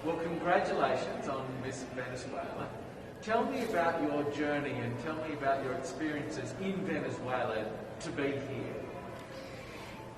Well, congratulations on Miss Venezuela. Tell me about your journey and tell me about your experiences in Venezuela to be here.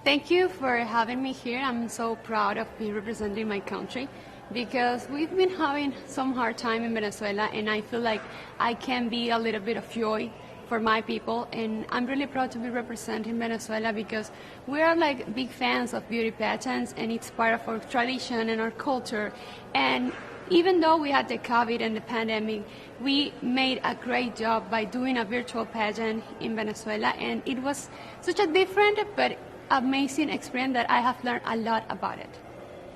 Thank you for having me here. I'm so proud of being representing my country because we've been having some hard time in Venezuela, and I feel like I can be a little bit of joy for my people, and I'm really proud to be representing Venezuela because we are like big fans of beauty pageants, and it's part of our tradition and our culture. And even though we had the COVID and the pandemic, we made a great job by doing a virtual pageant in Venezuela, and it was such a different but amazing experience that I have learned a lot about it.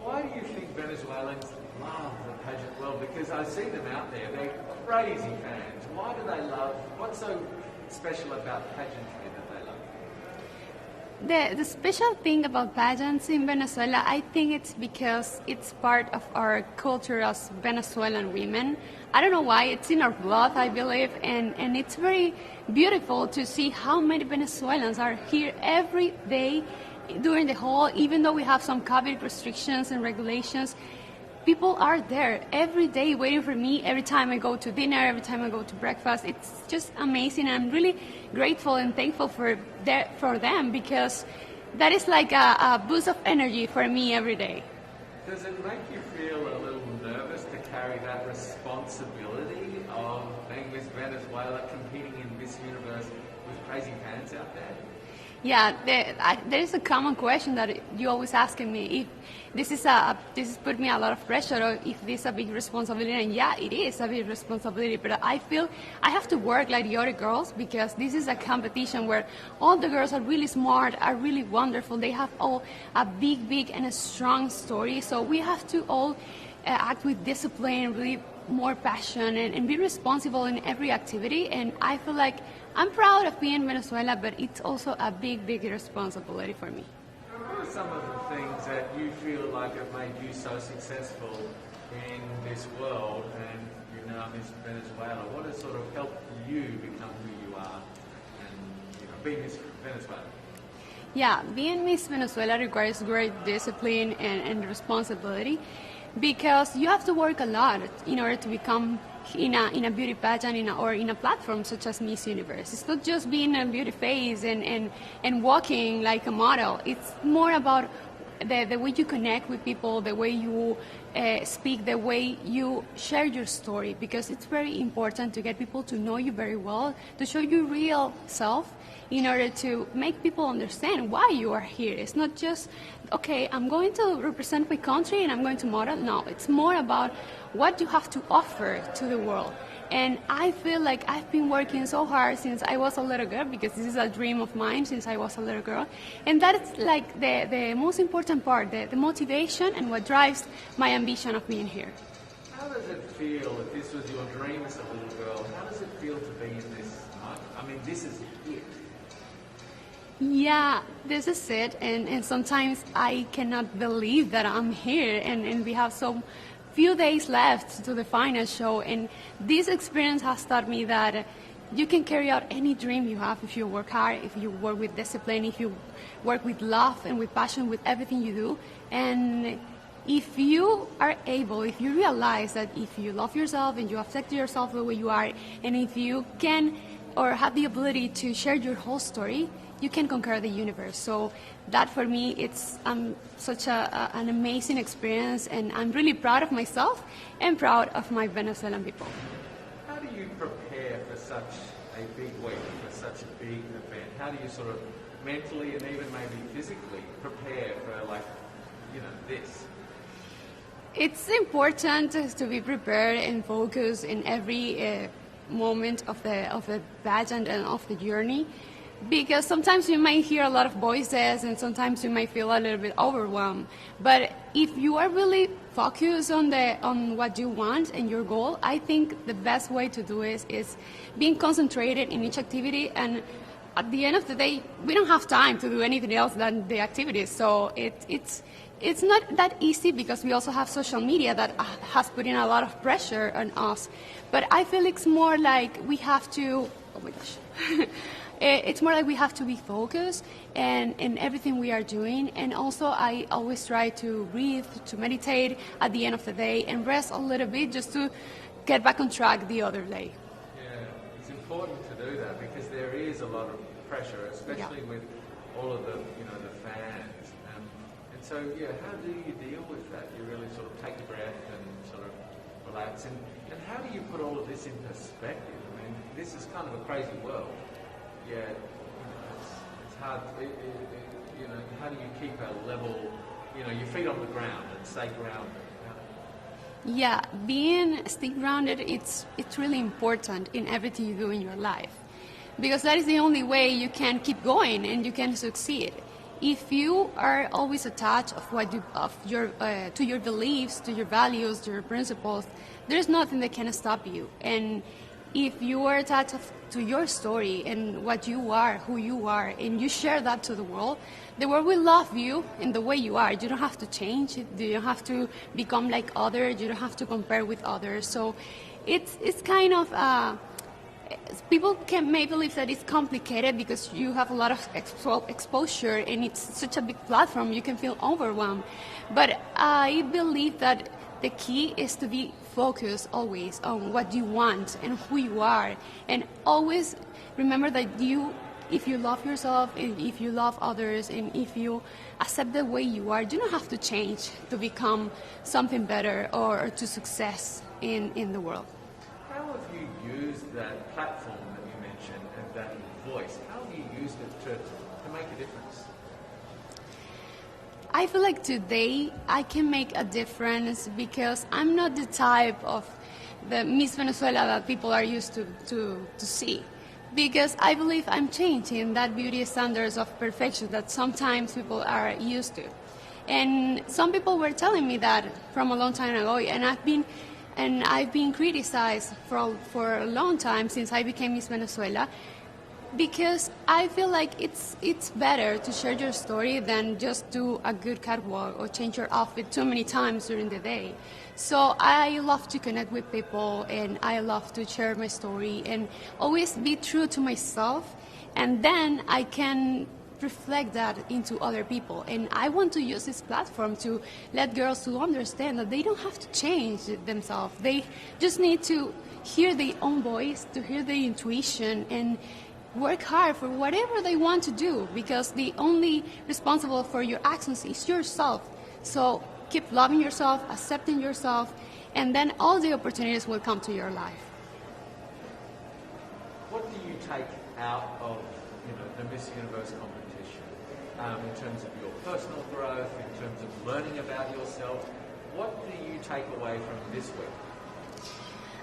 Why do you think Venezuelans love the pageant world? Because I see them out there, they're crazy fans. Why do they love, what's so special about pageantry that they love? The special thing about pageants in Venezuela, I think it's because it's part of our culture as Venezuelan women. I don't know why, it's in our blood, I believe, and it's very beautiful to see how many Venezuelans are here every day during the whole, even though we have some COVID restrictions and regulations. People are there every day waiting for me every time I go to dinner, every time I go to breakfast. It's just amazing. I'm really grateful and thankful for them because that is like a boost of energy for me every day. Does it make you feel a little nervous to carry that responsibility of being Miss Venezuela, competing in Miss Universe with crazy fans out there? Yeah, there is a common question that you always asking me if this is put me a lot of pressure or if this is a big responsibility, and yeah, it is a big responsibility, but I feel I have to work like the other girls because this is a competition where all the girls are really smart, are really wonderful, they have all a big and a strong story, so we have to all act with discipline, really more passion and be responsible in every activity, and I feel like I'm proud of being in Venezuela, but it's also a big responsibility for me. What are some of the things that you feel like have made you so successful in this world and you're now Miss Venezuela? What has sort of helped you become who you are and be Miss Venezuela? Yeah, being Miss Venezuela requires great discipline and responsibility because you have to work a lot in order to become in a beauty pageant or in a platform such as Miss Universe. It's not just being a beauty face and walking like a model. It's more about the way you connect with people, the way you speak, the way you share your story, because it's very important to get people to know you very well, to show your real self in order to make people understand why you are here. It's not just, okay, I'm going to represent my country and I'm going to model. No, it's more about what you have to offer to the world. And I feel like I've been working so hard since I was a little girl, because this is a dream of mine since I was a little girl. And that's like the most important part, the motivation and what drives my ambition of being here. How does it feel, if this was your dream as a little girl, how does it feel to be in this? I mean, this is it. Yeah, this is it, and sometimes I cannot believe that I'm here, and we have so few days left to the final show, and this experience has taught me that you can carry out any dream you have if you work hard, if you work with discipline, if you work with love and with passion with everything you do, and if you are able, if you realize that if you love yourself and you accept yourself the way you are, and if you can or have the ability to share your whole story, you can conquer the universe. So that for me, it's such an amazing experience, and I'm really proud of myself and proud of my Venezuelan people. How do you prepare for such a big week, for such a big event? How do you sort of mentally and even maybe physically prepare for this? It's important to be prepared and focused in every moment of the pageant and of the journey, because sometimes you might hear a lot of voices and sometimes you might feel a little bit overwhelmed. But if you are really focused on what you want and your goal, I think the best way to do it is being concentrated in each activity, and at the end of the day, we don't have time to do anything else than the activities. So it's not that easy, because we also have social media that has put in a lot of pressure on us. But I feel it's more like we have to, oh my gosh, It's more like we have to be focused and in everything we are doing. And also, I always try to breathe, to meditate at the end of the day, and rest a little bit just to get back on track the other day. Yeah, it's important to do that because there is a lot of pressure, especially with all of the, the fans. And so, how do you deal with that? You really sort of take a breath and sort of relax. And how do you put all of this in perspective? I mean, this is kind of a crazy world. Yeah, it's hard. How do you keep a level, your feet on the ground and stay grounded? Yeah, stay grounded, it's really important in everything you do in your life, because that is the only way you can keep going and you can succeed. If you are always attached to your beliefs, to your values, to your principles, there's nothing that can stop you. And if you are attached to your story and what you are, who you are, and you share that to the world will love you in the way you are. You don't have to change. You don't have to become like others. You don't have to compare with others. So it's kind of, people may believe that it's complicated because you have a lot of exposure and it's such a big platform, you can feel overwhelmed. But I believe that the key is to be focused always on what you want and who you are, and always remember that if you love yourself, and if you love others, and if you accept the way you are, you don't have to change to become something better or to success in the world. How have you used that platform that you mentioned and that voice? How have you used it to make a difference? I feel like today I can make a difference because I'm not the type of the Miss Venezuela that people are used to see. Because I believe I'm changing that beauty standards of perfection that sometimes people are used to. And some people were telling me that from a long time ago, and I've been criticized for a long time since I became Miss Venezuela, because I feel like it's better to share your story than just do a good catwalk or change your outfit too many times during the day. So I love to connect with people, and I love to share my story and always be true to myself, and then I can reflect that into other people. And I want to use this platform to let girls to understand that they don't have to change themselves. They just need to hear their own voice, to hear their intuition, and work hard for whatever they want to do, because the only responsible for your actions is yourself. So keep loving yourself, accepting yourself, and then all the opportunities will come to your life. What do you take out of the Miss Universe competition in terms of your personal growth, in terms of learning about yourself? What do you take away from this week?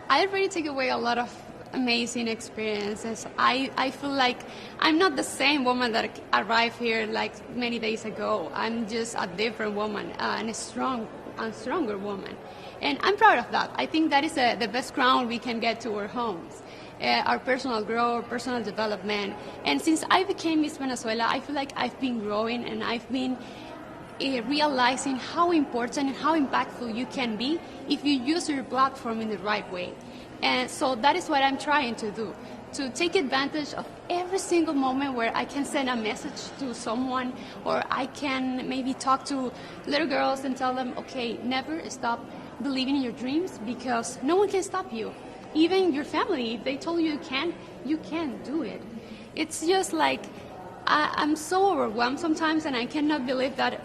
I already take away a lot of amazing experiences. I feel like I'm not the same woman that arrived here like many days ago. I'm just a different woman, and a stronger woman. And I'm proud of that. I think that is the best crown we can get to our homes. Our personal growth, personal development. And since I became Miss Venezuela, I feel like I've been growing, and I've been realizing how important and how impactful you can be if you use your platform in the right way. And so that is what I'm trying to do, to take advantage of every single moment where I can send a message to someone, or I can maybe talk to little girls and tell them, okay, never stop believing in your dreams, because no one can stop you. Even your family, if they told you you can't do it. It's just like, I'm so overwhelmed sometimes, and I cannot believe that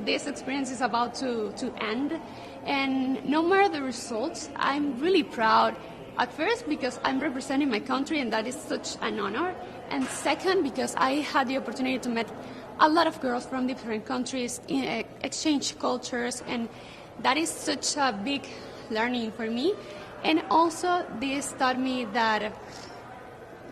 this experience is about to end. And no matter the results, I'm really proud. At first, because I'm representing my country, and that is such an honor. And second, because I had the opportunity to meet a lot of girls from different countries, exchange cultures, and that is such a big learning for me. And also, this taught me that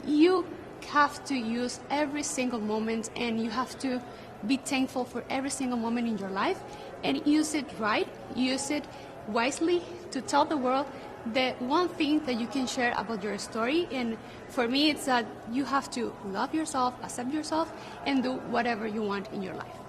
you have to use every single moment, and you have to be thankful for every single moment in your life, and use it right, use it wisely to tell the world the one thing that you can share about your story. And for me, it's that you have to love yourself, accept yourself, and do whatever you want in your life.